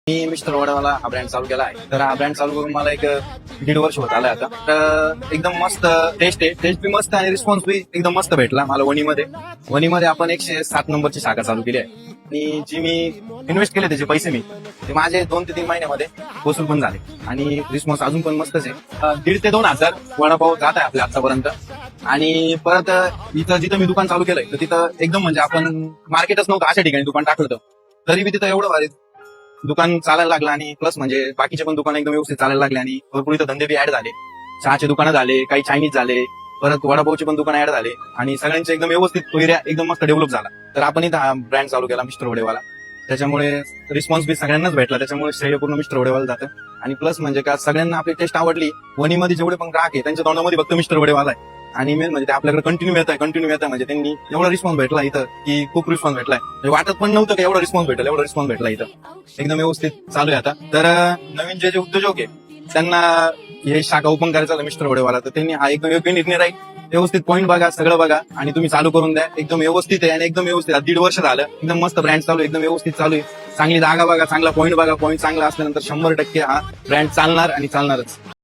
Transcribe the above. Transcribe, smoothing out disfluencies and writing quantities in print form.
मी mister Wadawala हा brand चालू केला आहे. तर हा ब्रँड चालू करून मला एक 1.5 वर्ष होत आलं आता. तर एकदम मस्त टेस्ट आहे, टेस्ट बी मस्त आणि रिस्पॉन्स बी एकदम मस्त भेटला मला वणीमध्ये आपण 107 नंबरची शाखा चालू केली आहे. आणि जी मी इन्व्हेस्ट केले त्याचे पैसे ते माझे 2 ते 3 महिन्यामध्ये वसूल पण झाले आणि रिस्पॉन्स अजून पण मस्तच आहे. 1,500 ते 2,000 वडापाव जात आहे आपल्या आतापर्यंत. आणि परत इथं जिथं मी दुकान चालू केलंय तर तिथं एकदम म्हणजे आपण मार्केटच नव्हतं अशा ठिकाणी दुकान टाकलं होतं, तरी बी तिथं एवढं भारी दुकान चालायला लागलं. आणि प्लस म्हणजे बाकीचे पण दुकान एकदम व्यवस्थित चालायला लागले आणि भरपूर इथं धंदे बी ऍड झाले. चहाचे दुकानं झाले, काही चायनीज झाले, परत वडापावचे पण दुकान ऍड झाले आणि सगळ्यांचे एकदम व्यवस्थित तो एरिया एकदम मस्त डेव्हलप झाला. तर आपण इथं हा ब्रँड चालू केला मिस्टर वडेवाला. त्याच्यामुळे रिस्पॉन्स बी सगळ्यांनाच भेटला, त्याच्यामुळे श्रेय पूर्ण मिस्टर वडेवाला जातं. आणि प्लस म्हणजे का सगळ्यांना आपली टेस्ट आवडली. वणीमध्ये जेवढे पण ग्राहक आहे त्यांच्या तोंडामध्ये फक्त मिस्टर वडेवाला आहे. आणि मेन म्हणजे ते आपल्याकडे कंटिन्यू येत आहे म्हणजे त्यांनी एवढा रिस्पॉन्स भेटला इथं की खूप रिस्पॉन्स भेटलाय. म्हणजे वाटत पण नव्हतं की एवढा रिस्पॉन्स भेटला इथं. एकदम व्यवस्थित चालू आहे आता. तर नवीन जे उद्योजक आहे त्यांना हे शाखा ओपन करायचा मिस्टर वडेवाला, तर त्यांनी हा एकदम योग्य निर्णय राहील. व्यवस्थित पॉईंट बघा, सगळं बघा आणि तुम्ही चालू करून द्या. एकदम व्यवस्थित आहे आणि एकदम व्यवस्थित 1.5 वर्ष झालं. एकदम मस्त ब्रँड चालू आहे, एकदम व्यवस्थित चालू आहे. चांगली जागा बघा, चांगला पॉईंट बघा. पॉईंट चांगला असल्यानंतर 100% हा ब्रँड चालणार आणि चालणारच.